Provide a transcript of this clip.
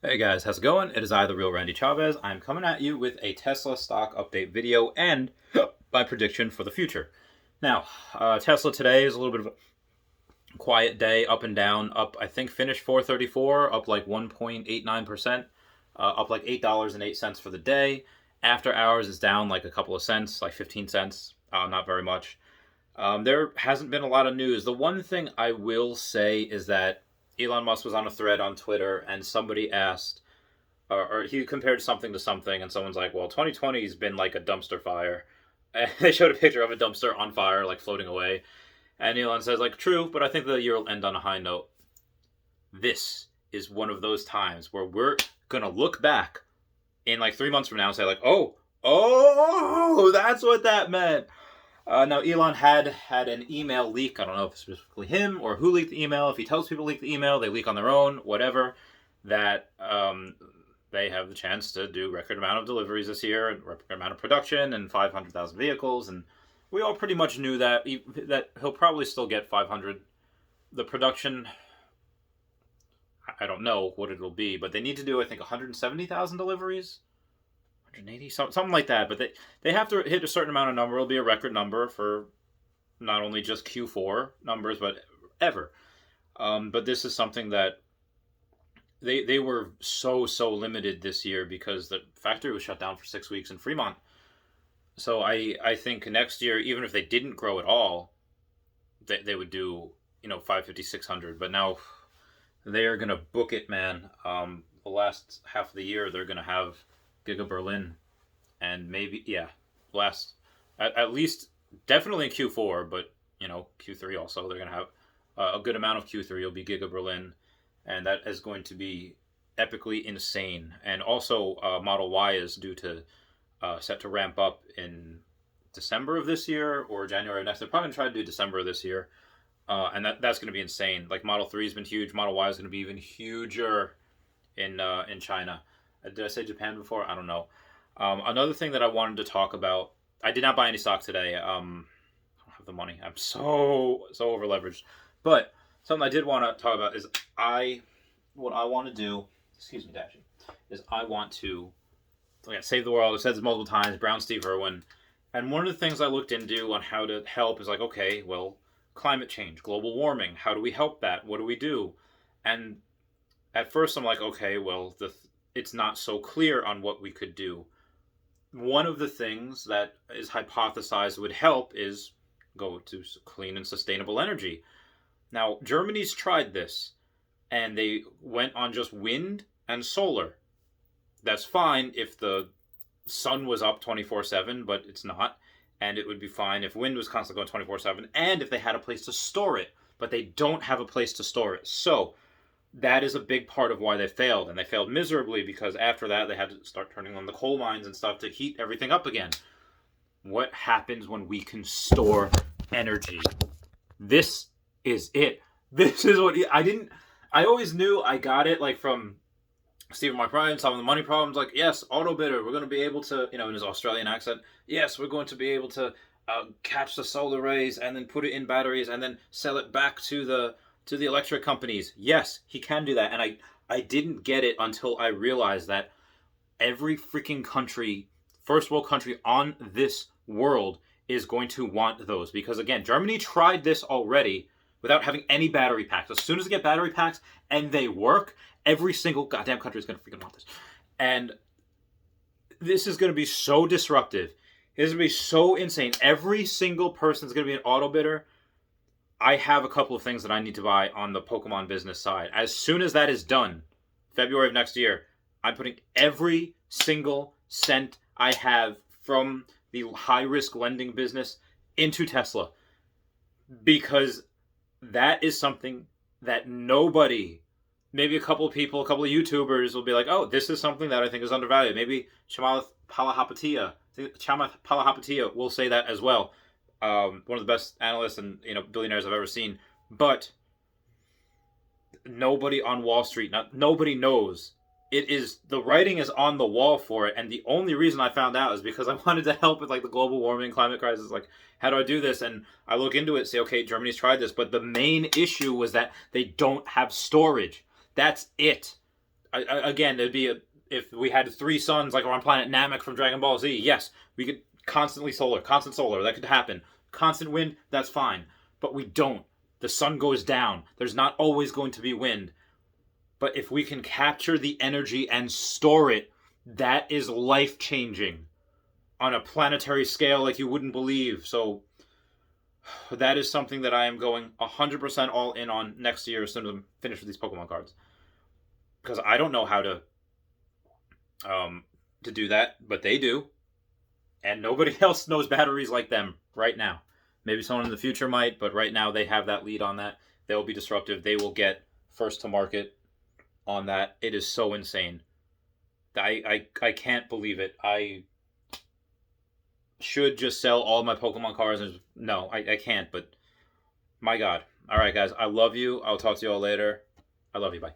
Hey guys, how's it going? It is I, the real Randy Chavez. I'm coming at you with a Tesla stock update video and my prediction for the future. Now, Tesla today is a little bit of a quiet day, up and down. Up, I think, finished 434, up like 1.89%, up like $8.08 for the day. After hours is down like a couple of cents, like 15 cents, not very much. There hasn't been a lot of news. The one thing I will say is that Elon Musk was on a thread on Twitter, and somebody asked, or he compared something to something, and someone's like, "Well, 2020 has been like a dumpster fire." And they showed a picture of a dumpster on fire, like floating away. And Elon says, like, "True, but I think the year will end on a high note." This is one of those times where we're gonna look back in like 3 months from now and say, like, "Oh, that's what that meant." Now, Elon had an email leak. I don't know if it's specifically him or who leaked the email. If he tells people to leak the email, they leak on their own, whatever. That they have the chance to do record amount of deliveries this year, and record amount of production, and 500,000 vehicles. And we all pretty much knew that he'll probably still get 500. The production, I don't know what it'll be, but they need to do, I think, 170,000 deliveries. 180, something like that. But they have to hit a certain amount of number. It'll be a record number for not only just Q4 numbers, but ever. But this is something that they were so limited this year because the factory was shut down for 6 weeks in Fremont. So I think next year, even if they didn't grow at all, they would do 550, 600. But now they are gonna book it, man. The last half of the year they're gonna have Giga Berlin, and maybe last at least definitely in Q4, but Q3 also they're gonna have a good amount of Q3 will be Giga Berlin, and that is going to be epically insane. And also Model Y is due to set to ramp up in December of this year or January of next. They're probably gonna try to do December of this year, and that's gonna be insane. Like Model 3 has been huge. Model Y is gonna be even huger in China. Did I say Japan before? I don't know. Another thing that I wanted to talk about. I did not buy any stock today. I don't have the money. I'm so over leveraged. But something I did want to talk about is what I want to do. Excuse me, Dashy. Is I want to save the world. I've said this multiple times. Brown Steve Irwin. And one of the things I looked into on how to help is like, okay, well, climate change, global warming. How do we help that? What do we do? And at first I'm like, okay, well, it's not so clear on what we could do. One of the things that is hypothesized would help is go to clean and sustainable energy. Now, Germany's tried this, and they went on just wind and solar. That's fine if the sun was up 24/7, but it's not. And it would be fine if wind was constantly going 24/7, and if they had a place to store it. But they don't have a place to store it. So that is a big part of why they failed, and they failed miserably because after that they had to start turning on the coal mines and stuff to heat everything up again. What happens when we can store energy? This is it. This is what I always knew. I got it like from Stephen Mark Ryan solving the money problems. Like, yes, auto bidder, we're going to be able to, in his Australian accent, yes, we're going to be able to catch the solar rays and then put it in batteries and then sell it back to the electric companies. Yes, he can do that. And I didn't get it until I realized that every freaking country, first world country on this world, is going to want those. Because again, Germany tried this already without having any battery packs. As soon as they get battery packs and they work, every single goddamn country is going to freaking want this. And this is going to be so disruptive. It's going to be so insane. Every single person is going to be an auto bidder. I have a couple of things that I need to buy on the Pokemon business side. As soon as that is done, February of next year, I'm putting every single cent I have from the high-risk lending business into Tesla. Because that is something that nobody, maybe a couple of people, a couple of YouTubers will be like, oh, this is something that I think is undervalued. Maybe Chamath Palihapitiya will say that as well. One of the best analysts and billionaires I've ever seen, but nobody on Wall Street, nobody knows. It is, the writing is on the wall for it, and the only reason I found out is because I wanted to help with like the global warming, climate crisis. Like, how do I do this? And I look into it, say, okay, Germany's tried this, but the main issue was that they don't have storage. That's it. Again, it'd be if we had 3 suns like on planet Namek from Dragon Ball Z. Yes, we could constant solar. That could happen. Constant wind, that's fine. But we don't. The sun goes down. There's not always going to be wind. But if we can capture the energy and store it, that is life changing on a planetary scale like you wouldn't believe. So that is something that I am going 100% all in on next year as soon as I'm finished with these Pokemon cards. Because I don't know how to do that, but they do. And nobody else knows batteries like them right now. Maybe someone in the future might, but right now they have that lead on that. They'll be disruptive. They will get first to market on that. It is so insane. I can't believe it. I should just sell all my Pokemon cards. And no, I can't, but my God. All right, guys. I love you. I'll talk to you all later. I love you. Bye.